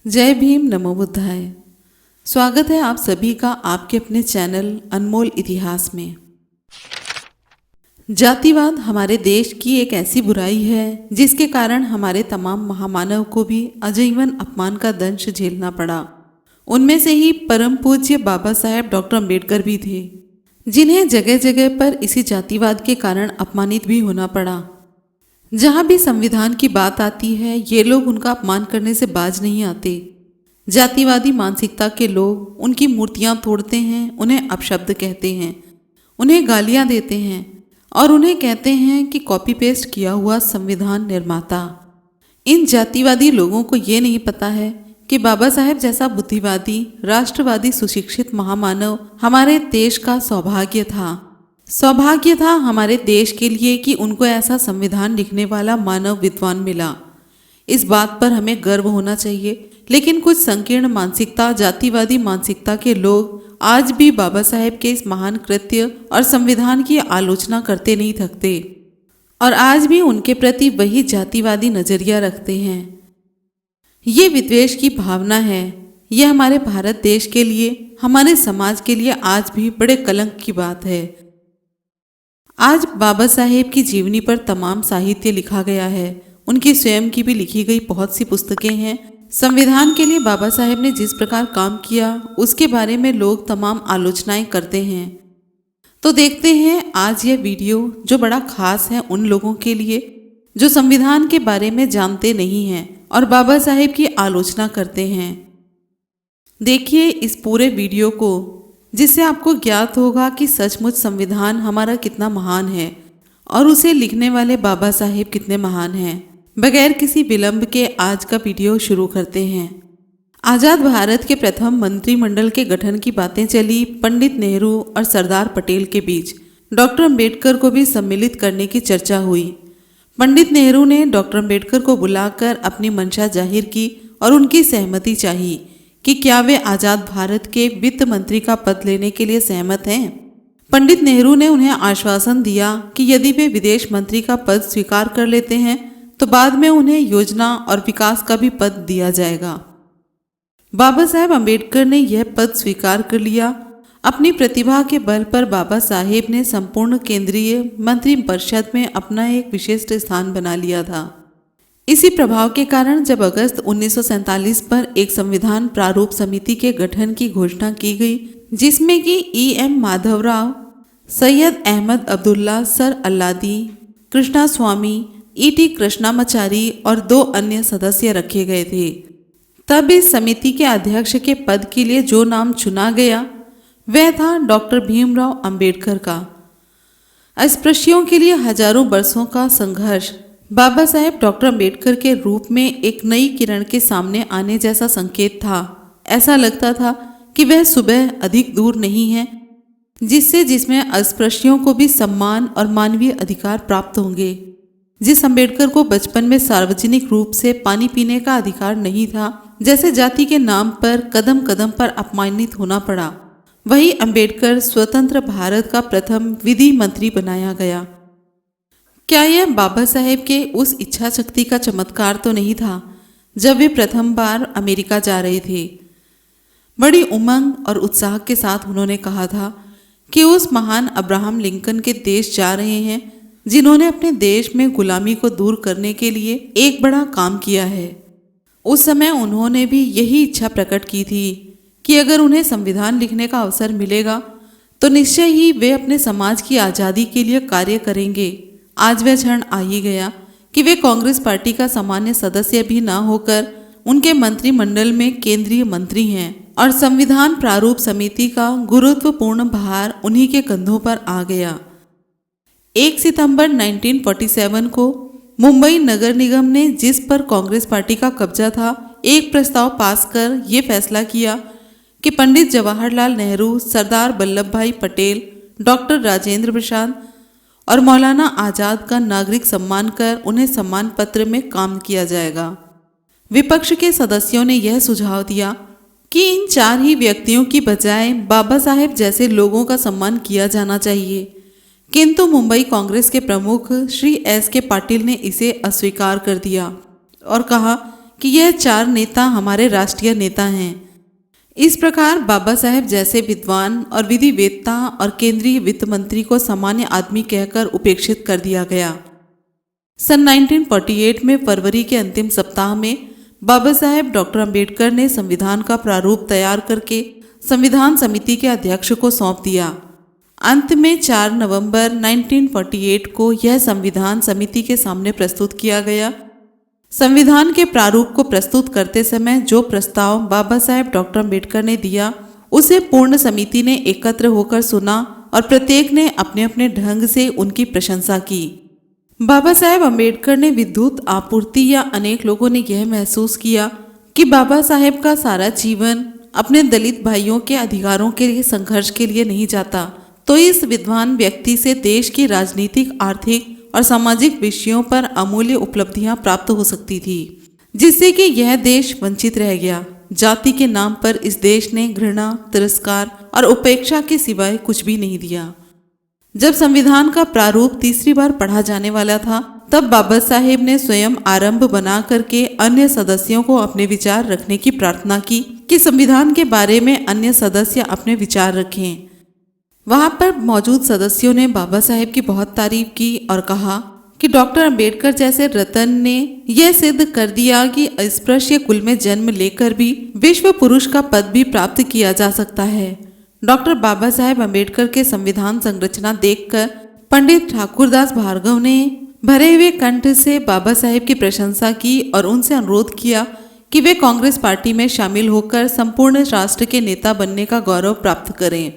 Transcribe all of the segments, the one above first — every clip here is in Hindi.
जय भीम, नमो बुद्धाय। स्वागत है आप सभी का आपके अपने चैनल अनमोल इतिहास में। जातिवाद हमारे देश की एक ऐसी बुराई है जिसके कारण हमारे तमाम महामानव को भी आजीवन अपमान का दंश झेलना पड़ा। उनमें से ही परम पूज्य बाबा साहेब डॉक्टर अम्बेडकर भी थे, जिन्हें जगह जगह पर इसी जातिवाद के कारण अपमानित भी होना पड़ा। जहाँ भी संविधान की बात आती है, ये लोग उनका अपमान करने से बाज नहीं आते। जातिवादी मानसिकता के लोग उनकी मूर्तियाँ तोड़ते हैं, उन्हें अपशब्द कहते हैं, उन्हें गालियाँ देते हैं और उन्हें कहते हैं कि कॉपी पेस्ट किया हुआ संविधान निर्माता। इन जातिवादी लोगों को ये नहीं पता है कि बाबा साहेब जैसा बुद्धिवादी, राष्ट्रवादी, सुशिक्षित महामानव हमारे देश का सौभाग्य था हमारे देश के लिए कि उनको ऐसा संविधान लिखने वाला मानव विद्वान मिला। इस बात पर हमें गर्व होना चाहिए। लेकिन कुछ संकीर्ण मानसिकता, जातिवादी मानसिकता के लोग आज भी बाबा साहेब के इस महान कृत्य और संविधान की आलोचना करते नहीं थकते और आज भी उनके प्रति वही जातिवादी नजरिया रखते हैं। ये विद्वेष की भावना है। यह हमारे भारत देश के लिए, हमारे समाज के लिए आज भी बड़े कलंक की बात है। आज बाबा साहेब की जीवनी पर तमाम साहित्य लिखा गया है, उनकी स्वयं की भी लिखी गई बहुत सी पुस्तकें हैं। संविधान के लिए बाबा साहेब ने जिस प्रकार काम किया उसके बारे में लोग तमाम आलोचनाएं करते हैं। तो देखते हैं आज यह वीडियो, जो बड़ा खास है उन लोगों के लिए जो संविधान के बारे में जानते नहीं हैं और बाबा साहेब की आलोचना करते हैं। देखिए इस पूरे वीडियो को, जिससे आपको ज्ञात होगा कि सचमुच संविधान हमारा कितना महान है और उसे लिखने वाले बाबा साहेब कितने महान हैं। बगैर किसी विलंब के आज का वीडियो शुरू करते हैं। आज़ाद भारत के प्रथम मंत्रिमंडल के गठन की बातें चली पंडित नेहरू और सरदार पटेल के बीच। डॉक्टर अम्बेडकर को भी सम्मिलित करने की चर्चा हुई। पंडित नेहरू ने डॉक्टर अम्बेडकर को बुलाकर अपनी मंशा जाहिर की और उनकी सहमति चाही कि क्या वे आज़ाद भारत के वित्त मंत्री का पद लेने के लिए सहमत हैं। पंडित नेहरू ने उन्हें आश्वासन दिया कि यदि वे विदेश मंत्री का पद स्वीकार कर लेते हैं तो बाद में उन्हें योजना और विकास का भी पद दिया जाएगा। बाबा साहेब अम्बेडकर ने यह पद स्वीकार कर लिया। अपनी प्रतिभा के बल पर बाबा साहेब ने संपूर्ण केंद्रीय मंत्रिपरिषद में अपना एक विशिष्ट स्थान बना लिया था। इसी प्रभाव के कारण जब अगस्त 1947 पर एक संविधान प्रारूप समिति के गठन की घोषणा की गई, जिसमें कि E.M. Madhavrao, Syed Ahmed Abdullah, sir Alladi Krishnaswami, E.T. Krishnamachari और 2 अन्य सदस्य रखे गए थे। तब इस समिति के अध्यक्ष के पद के लिए जो नाम चुना गया वह था डॉक्टर भीमराव अंबेडकर का। अस्पृश्यों के लिए हजारों वर्षों का संघर्ष बाबा साहेब डॉक्टर अम्बेडकर के रूप में एक नई किरण के सामने आने जैसा संकेत था। ऐसा लगता था कि वह सुबह अधिक दूर नहीं है जिसमें अस्पृश्यों को भी सम्मान और मानवीय अधिकार प्राप्त होंगे। जिस अम्बेडकर को बचपन में सार्वजनिक रूप से पानी पीने का अधिकार नहीं था, जैसे जाति के नाम पर कदम कदम पर अपमानित होना पड़ा, वही अम्बेडकर स्वतंत्र भारत का प्रथम विधि मंत्री बनाया गया। क्या यह बाबा साहेब के उस इच्छा शक्ति का चमत्कार तो नहीं था जब वे प्रथम बार अमेरिका जा रहे थे? बड़ी उमंग और उत्साह के साथ उन्होंने कहा था कि उस महान अब्राहम लिंकन के देश जा रहे हैं जिन्होंने अपने देश में गुलामी को दूर करने के लिए एक बड़ा काम किया है। उस समय उन्होंने भी यही इच्छा प्रकट की थी कि अगर उन्हें संविधान लिखने का अवसर मिलेगा तो निश्चय ही वे अपने समाज की आज़ादी के लिए कार्य करेंगे। आज वह क्षण आ ही गया कि वे कांग्रेस पार्टी का सामान्य सदस्य भी न होकर उनके मंत्रिमंडल में केंद्रीय मंत्री हैं और संविधान प्रारूप समिति का गुरुत्वपूर्ण भार उन्हीं के कंधों पर आ गया। 1 सितंबर 1947 को मुंबई नगर निगम ने, जिस पर कांग्रेस पार्टी का कब्जा था, एक प्रस्ताव पास कर ये फैसला किया कि पंडित जवाहरलाल नेहरू, सरदार वल्लभ भाई पटेल, डॉक्टर राजेंद्र प्रसाद और मौलाना आज़ाद का नागरिक सम्मान कर उन्हें सम्मान पत्र में काम किया जाएगा। विपक्ष के सदस्यों ने यह सुझाव दिया कि इन 4 ही व्यक्तियों की बजाय बाबा साहेब जैसे लोगों का सम्मान किया जाना चाहिए, किंतु मुंबई कांग्रेस के प्रमुख श्री S.K. पाटिल ने इसे अस्वीकार कर दिया और कहा कि यह 4 नेता हमारे राष्ट्रीय नेता हैं। इस प्रकार बाबा साहेब जैसे विद्वान और विधिवेत्ता और केंद्रीय वित्त मंत्री को सामान्य आदमी कहकर उपेक्षित कर दिया गया। सन 1948 में फरवरी के अंतिम सप्ताह में बाबा साहेब डॉक्टर अंबेडकर ने संविधान का प्रारूप तैयार करके संविधान समिति के अध्यक्ष को सौंप दिया। अंत में 4 नवंबर 1948 को यह संविधान समिति के सामने प्रस्तुत किया गया। संविधान के प्रारूप को प्रस्तुत करते समय जो प्रस्ताव बाबा साहेब डॉक्टर अंबेडकर ने दिया, उसे पूर्ण समिति ने एकत्र होकर सुना और प्रत्येक ने अपने अपने ढंग से उनकी प्रशंसा की। बाबा साहेब अंबेडकर ने विद्युत आपूर्ति या अनेक लोगों ने यह महसूस किया कि बाबा साहेब का सारा जीवन अपने दलित भाइयों के अधिकारों के लिए संघर्ष के लिए नहीं जाता, तो इस विद्वान व्यक्ति से देश की राजनीतिक, आर्थिक और सामाजिक विषयों पर अमूल्य उपलब्धियां प्राप्त हो सकती थी, जिससे कि यह देश वंचित रह गया। जाति के नाम पर इस देश ने घृणा, तिरस्कार और उपेक्षा के सिवाय कुछ भी नहीं दिया। जब संविधान का प्रारूप तीसरी बार पढ़ा जाने वाला था, तब बाबा साहेब ने स्वयं आरंभ बना करके अन्य सदस्यों को अपने विचार रखने की प्रार्थना की कि संविधान के बारे में अन्य सदस्य अपने विचार रखें। वहां पर मौजूद सदस्यों ने बाबा साहेब की बहुत तारीफ की और कहा कि डॉक्टर अंबेडकर जैसे रतन ने यह सिद्ध कर दिया कि अस्पृश्य कुल में जन्म लेकर भी विश्व पुरुष का पद भी प्राप्त किया जा सकता है। डॉक्टर बाबा साहेब अंबेडकर के संविधान संरचना देखकर पंडित ठाकुरदास भार्गव ने भरे हुए कंठ से बाबा साहेब की प्रशंसा की और उनसे अनुरोध किया कि वे कांग्रेस पार्टी में शामिल होकर संपूर्ण राष्ट्र के नेता बनने का गौरव प्राप्त करें।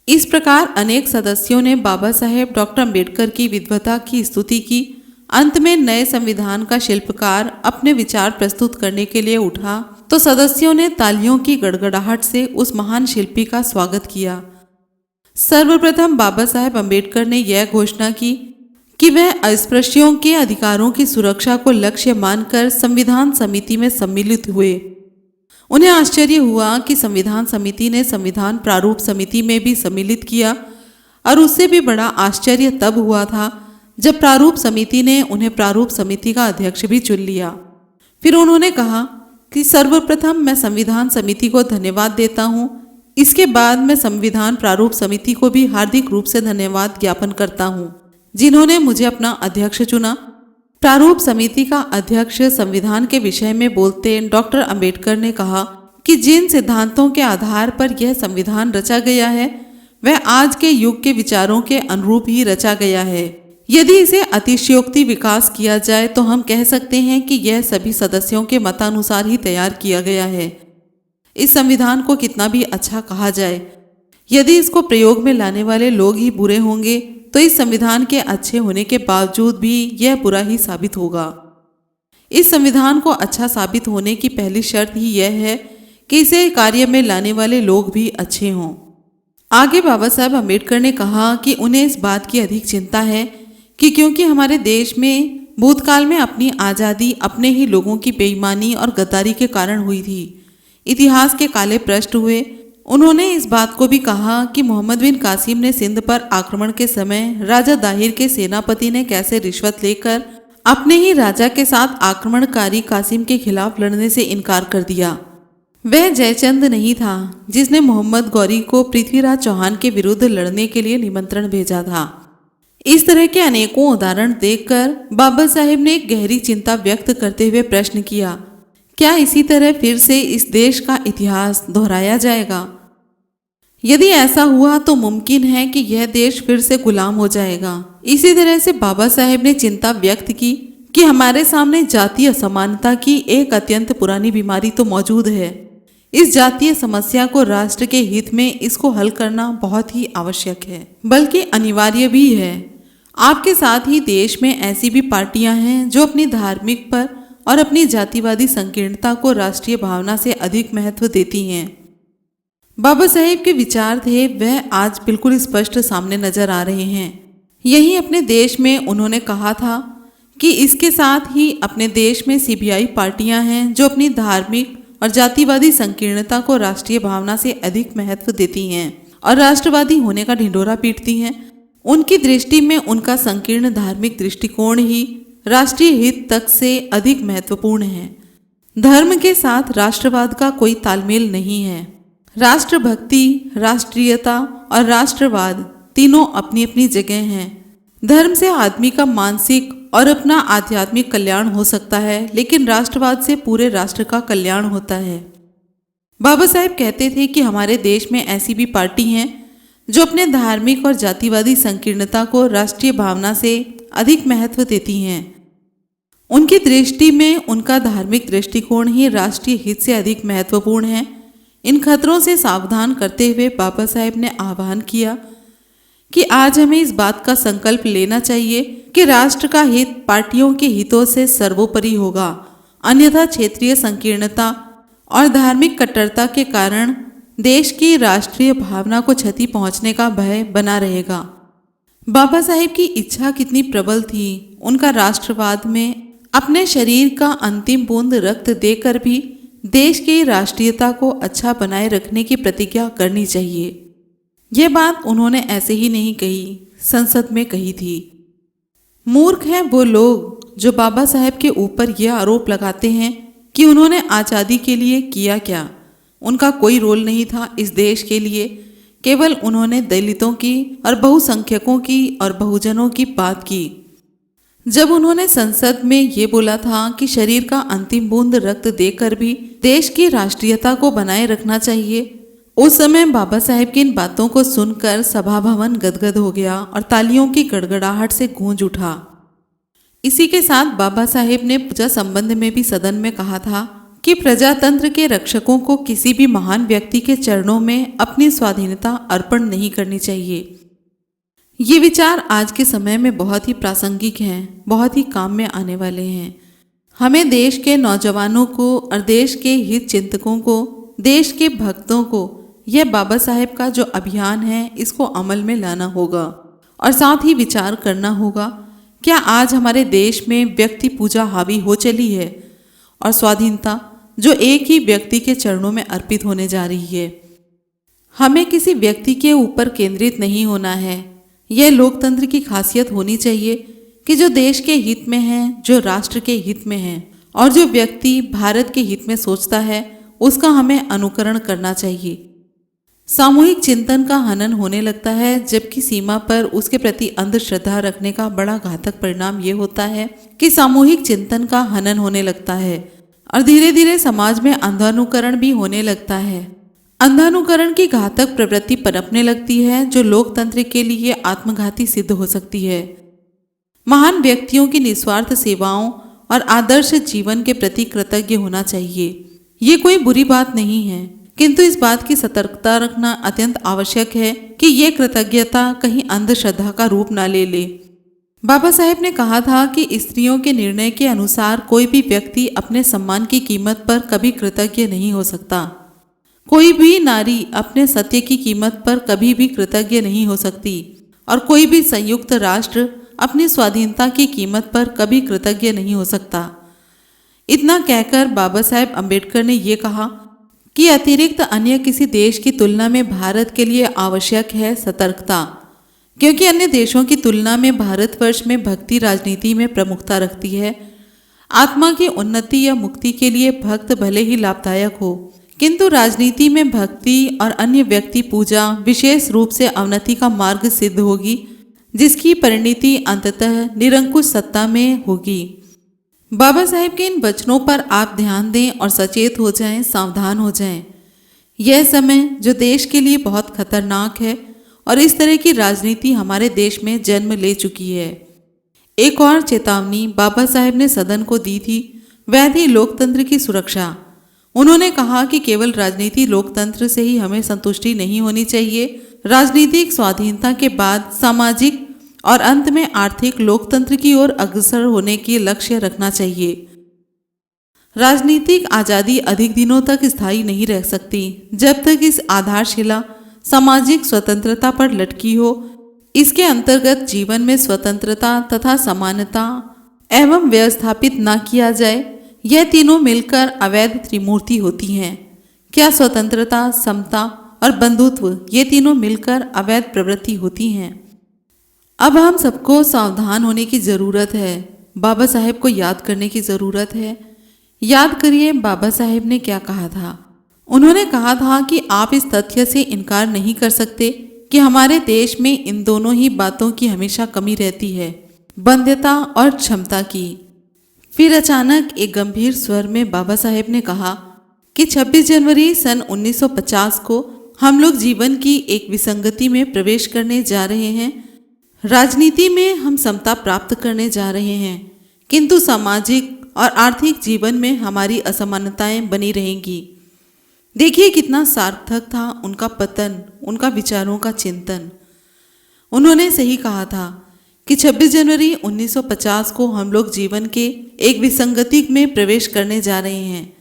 इस प्रकार अनेक सदस्यों ने बाबा साहेब डॉक्टर अंबेडकर की विद्वता की स्तुति की। अंत में नए संविधान का शिल्पकार अपने विचार प्रस्तुत करने के लिए उठा तो सदस्यों ने तालियों की गड़गड़ाहट से उस महान शिल्पी का स्वागत किया। सर्वप्रथम बाबा साहेब अंबेडकर ने यह घोषणा की कि वह अस्पृश्यों के अधिकारों की सुरक्षा को लक्ष्य मानकर संविधान समिति में सम्मिलित हुए। उन्हें आश्चर्य हुआ कि संविधान समिति ने संविधान प्रारूप समिति में भी सम्मिलित किया, और उससे भी बड़ा आश्चर्य तब हुआ था जब प्रारूप समिति ने उन्हें प्रारूप समिति का अध्यक्ष भी चुन लिया। फिर उन्होंने कहा कि सर्वप्रथम मैं संविधान समिति को धन्यवाद देता हूँ। इसके बाद मैं संविधान प्रारूप समिति को भी हार्दिक रूप से धन्यवाद ज्ञापन करता हूँ, जिन्होंने मुझे अपना अध्यक्ष चुना। प्रारूप समिति का अध्यक्ष संविधान के विषय में बोलते डॉक्टर अंबेडकर ने कहा कि जिन सिद्धांतों के आधार पर यह संविधान रचा गया है, वह आज के युग के विचारों के अनुरूप ही रचा गया है। यदि इसे अतिशयोक्ति विकास किया जाए तो हम कह सकते हैं कि यह सभी सदस्यों के मतानुसार ही तैयार किया गया है। इस संविधान को कितना भी अच्छा कहा जाए, यदि इसको प्रयोग में लाने वाले लोग ही बुरे होंगे तो इस संविधान के अच्छे होने के बावजूद भी यह बुरा ही साबित होगा। इस संविधान को अच्छा साबित होने की पहली शर्त ही यह है कि इसे कार्य में लाने वाले लोग भी अच्छे हों। आगे बाबा साहेब अंबेडकर ने कहा कि उन्हें इस बात की अधिक चिंता है कि क्योंकि हमारे देश में भूतकाल में अपनी आज़ादी अपने ही लोगों की बेईमानी और गद्दारी के कारण हुई थी, इतिहास के काले पृष्ठ हुए। उन्होंने इस बात को भी कहा कि मोहम्मद बिन कासिम ने सिंध पर आक्रमण के समय राजा दाहिर के सेनापति ने कैसे रिश्वत लेकर अपने ही राजा के साथ आक्रमणकारी कासिम के खिलाफ लड़ने से इनकार कर दिया। वह जयचंद नहीं था जिसने मोहम्मद गौरी को पृथ्वीराज चौहान के विरुद्ध लड़ने के लिए निमंत्रण भेजा था। इस तरह के अनेकों उदाहरण देखकर बाबा साहेब ने एक गहरी चिंता व्यक्त करते हुए प्रश्न किया, क्या इसी तरह फिर से इस देश का इतिहास दोहराया जाएगा? यदि ऐसा हुआ तो मुमकिन है कि यह देश फिर से गुलाम हो जाएगा। इसी तरह से बाबा साहेब ने चिंता व्यक्त की कि हमारे सामने जातीय असमानता की एक अत्यंत पुरानी बीमारी तो मौजूद है। इस जातीय समस्या को राष्ट्र के हित में इसको हल करना बहुत ही आवश्यक है, बल्कि अनिवार्य भी है। आपके साथ ही देश में ऐसी भी पार्टियां हैं जो अपनी धार्मिक पर और अपनी जातिवादी संकीर्णता को राष्ट्रीय भावना से अधिक महत्व देती हैं। बाबा साहेब के विचार थे वह आज बिल्कुल स्पष्ट सामने नजर आ रहे हैं। यही अपने देश में उन्होंने कहा था कि इसके साथ ही अपने देश में सीबीआई पार्टियां हैं जो अपनी धार्मिक और जातिवादी संकीर्णता को राष्ट्रीय भावना से अधिक महत्व देती हैं और राष्ट्रवादी होने का ढिंढोरा पीटती हैं। उनकी दृष्टि में उनका संकीर्ण धार्मिक दृष्टिकोण ही राष्ट्रीय हित तक से अधिक महत्वपूर्ण है। धर्म के साथ राष्ट्रवाद का कोई तालमेल नहीं है। राष्ट्रभक्ति, राष्ट्रीयता और राष्ट्रवाद तीनों अपनी अपनी जगह हैं। धर्म से आदमी का मानसिक और अपना आध्यात्मिक कल्याण हो सकता है, लेकिन राष्ट्रवाद से पूरे राष्ट्र का कल्याण होता है। बाबा साहेब कहते थे कि हमारे देश में ऐसी भी पार्टी हैं जो अपने धार्मिक और जातिवादी संकीर्णता को राष्ट्रीय भावना से अधिक महत्व देती हैं। उनकी दृष्टि में उनका धार्मिक दृष्टिकोण ही राष्ट्रीय हित से अधिक महत्वपूर्ण है। इन खतरों से सावधान करते हुए बाबा साहेब ने आह्वान किया कि आज हमें इस बात का संकल्प लेना चाहिए कि राष्ट्र का हित पार्टियों के हितों से सर्वोपरि होगा, अन्यथा क्षेत्रीय संकीर्णता और धार्मिक कट्टरता के कारण देश की राष्ट्रीय भावना को क्षति पहुंचने का भय बना रहेगा। बाबा साहेब की इच्छा कितनी प्रबल थी। उनका राष्ट्रवाद में अपने शरीर का अंतिम बूंद रक्त देकर भी देश की राष्ट्रीयता को अच्छा बनाए रखने की प्रतिज्ञा करनी चाहिए। यह बात उन्होंने ऐसे ही नहीं कही, संसद में कही थी। मूर्ख हैं वो लोग जो बाबा साहेब के ऊपर यह आरोप लगाते हैं कि उन्होंने आज़ादी के लिए किया क्या। उनका कोई रोल नहीं था इस देश के लिए, केवल उन्होंने दलितों की और बहुसंख्यकों की और बहुजनों की बात की। जब उन्होंने संसद में ये बोला था कि शरीर का अंतिम बूंद रक्त देकर भी देश की राष्ट्रीयता को बनाए रखना चाहिए, उस समय बाबा साहेब की इन बातों को सुनकर सभा भवन गदगद हो गया और तालियों की गड़गड़ाहट से गूंज उठा। इसी के साथ बाबा साहेब ने पूजा संबंध में भी सदन में कहा था कि प्रजातंत्र के रक्षकों को किसी भी महान व्यक्ति के चरणों में अपनी स्वाधीनता अर्पण नहीं करनी चाहिए। ये विचार आज के समय में बहुत ही प्रासंगिक हैं, बहुत ही काम में आने वाले हैं। हमें देश के नौजवानों को और देश के हित चिंतकों को, देश के भक्तों को यह बाबा साहेब का जो अभियान है इसको अमल में लाना होगा और साथ ही विचार करना होगा, क्या आज हमारे देश में व्यक्ति पूजा हावी हो चली है और स्वाधीनता जो एक ही व्यक्ति के चरणों में अर्पित होने जा रही है। हमें किसी व्यक्ति के ऊपर केंद्रित नहीं होना है। यह लोकतंत्र की खासियत होनी चाहिए कि जो देश के हित में है, जो राष्ट्र के हित में है और जो व्यक्ति भारत के हित में सोचता है उसका हमें अनुकरण करना चाहिए। सामूहिक चिंतन का हनन होने लगता है, जबकि सीमा पर उसके प्रति अंधश्रद्धा रखने का बड़ा घातक परिणाम ये होता है कि सामूहिक चिंतन का हनन होने लगता है और धीरे धीरे समाज में अंधानुकरण भी होने लगता है। अंधानुकरण की घातक प्रवृत्ति पनपने लगती है जो लोकतंत्र के लिए आत्मघाती सिद्ध हो सकती है। महान व्यक्तियों की निस्वार्थ सेवाओं और आदर्श जीवन के प्रति कृतज्ञ होना चाहिए। ये कोई बुरी बात नहीं है, किंतु इस बात की सतर्कता रखना अत्यंत आवश्यक है कि ये कृतज्ञता कहीं अंधश्रद्धा का रूप ना ले ले। बाबा साहेब ने कहा था कि स्त्रियों के निर्णय के अनुसार कोई भी व्यक्ति अपने सम्मान की कीमत पर कभी कृतज्ञ नहीं हो सकता। कोई भी नारी अपने सत्य की कीमत पर कभी भी कृतज्ञ नहीं हो सकती और कोई भी संयुक्त राष्ट्र अपनी स्वाधीनता की कीमत पर कभी कृतज्ञ नहीं हो सकता। इतना कहकर बाबा साहेब अम्बेडकर ने ये कहा कि अतिरिक्त अन्य किसी देश की तुलना में भारत के लिए आवश्यक है सतर्कता, क्योंकि अन्य देशों की तुलना में भारतवर्ष में भक्ति राजनीति में प्रमुखता रखती है। आत्मा की उन्नति या मुक्ति के लिए भक्त भले ही लाभदायक हो, किंतु राजनीति में भक्ति और अन्य व्यक्ति पूजा विशेष रूप से अवनति का मार्ग सिद्ध होगी, जिसकी परिणति अंततः निरंकुश सत्ता में होगी। बाबा साहेब के इन वचनों पर आप ध्यान दें और सचेत हो जाएं, सावधान हो जाएं। यह समय जो देश के लिए बहुत खतरनाक है और इस तरह की राजनीति हमारे देश में जन्म ले चुकी है। एक और चेतावनी बाबा साहेब ने सदन को दी थी, वह थी लोकतंत्र की सुरक्षा। उन्होंने कहा कि केवल राजनीति लोकतंत्र से ही हमें संतुष्टि नहीं होनी चाहिए। राजनीतिक स्वाधीनता के बाद सामाजिक और अंत में आर्थिक लोकतंत्र की ओर अग्रसर होने की लक्ष्य रखना चाहिए। राजनीतिक आज़ादी अधिक दिनों तक स्थायी नहीं रह सकती जब तक इस आधारशिला सामाजिक स्वतंत्रता पर लटकी हो। इसके अंतर्गत जीवन में स्वतंत्रता तथा समानता एवं व्यवस्थापित न किया जाए। यह तीनों मिलकर अवैध त्रिमूर्ति होती हैं। क्या स्वतंत्रता, समता और बंधुत्व ये तीनों मिलकर अवैध प्रवृत्ति होती हैं। अब हम सबको सावधान होने की ज़रूरत है, बाबा साहेब को याद करने की ज़रूरत है। याद करिए बाबा साहेब ने क्या कहा था। उन्होंने कहा था कि आप इस तथ्य से इनकार नहीं कर सकते कि हमारे देश में इन दोनों ही बातों की हमेशा कमी रहती है, बंध्यता और क्षमता की। फिर अचानक एक गंभीर स्वर में बाबा साहेब ने कहा कि 26 जनवरी सन 1950 को हम लोग जीवन की एक विसंगति में प्रवेश करने जा रहे हैं। राजनीति में हम समता प्राप्त करने जा रहे हैं, किंतु सामाजिक और आर्थिक जीवन में हमारी असमानताएं बनी रहेंगी। देखिए कितना सार्थक था उनका पतन, उनका विचारों का चिंतन। उन्होंने सही कहा था कि 26 जनवरी 1950 को हम लोग जीवन के एक विसंगति में प्रवेश करने जा रहे हैं।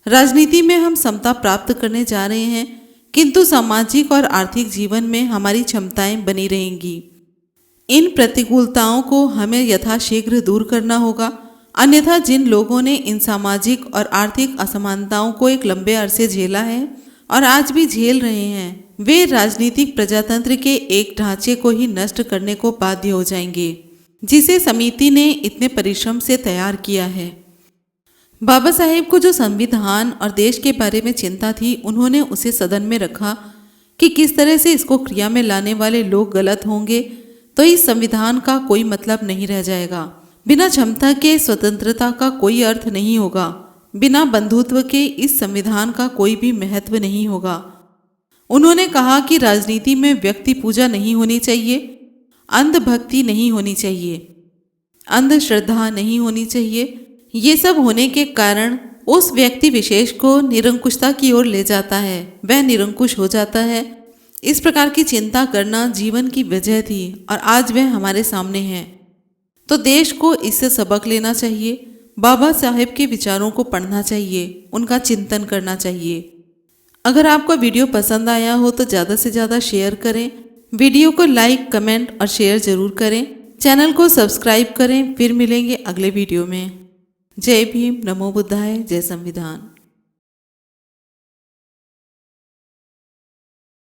राजनीति में हम समता प्राप्त करने जा रहे हैं, किंतु सामाजिक और आर्थिक जीवन में हमारी क्षमताएं बनी रहेंगी। इन प्रतिकूलताओं को हमें यथाशीघ्र दूर करना होगा, अन्यथा जिन लोगों ने इन सामाजिक और आर्थिक असमानताओं को एक लंबे अरसे झेला है और आज भी झेल रहे हैं, वे राजनीतिक प्रजातंत्र के एक ढांचे को ही नष्ट करने को बाध्य हो जाएंगे, जिसे समिति ने इतने परिश्रम से तैयार किया है। बाबा साहेब को जो संविधान और देश के बारे में चिंता थी, उन्होंने उसे सदन में रखा कि किस तरह से इसको क्रिया में लाने वाले लोग गलत होंगे तो इस संविधान का कोई मतलब नहीं रह जाएगा। बिना क्षमता के स्वतंत्रता का कोई अर्थ नहीं होगा, बिना बंधुत्व के इस संविधान का कोई भी महत्व नहीं होगा। उन्होंने कहा कि राजनीति में व्यक्ति पूजा नहीं होनी चाहिए, अंधभक्ति नहीं होनी चाहिए, अंधश्रद्धा नहीं होनी चाहिए। ये सब होने के कारण उस व्यक्ति विशेष को निरंकुशता की ओर ले जाता है, वह निरंकुश हो जाता है। इस प्रकार की चिंता करना जीवन की वजह थी और आज वह हमारे सामने है। तो देश को इससे सबक लेना चाहिए, बाबा साहेब के विचारों को पढ़ना चाहिए, उनका चिंतन करना चाहिए। अगर आपको वीडियो पसंद आया हो तो ज़्यादा से ज़्यादा शेयर करें, वीडियो को लाइक, कमेंट और शेयर ज़रूर करें, चैनल को सब्सक्राइब करें। फिर मिलेंगे अगले वीडियो में। जय भीम, नमो बुद्धाय, जय संविधान।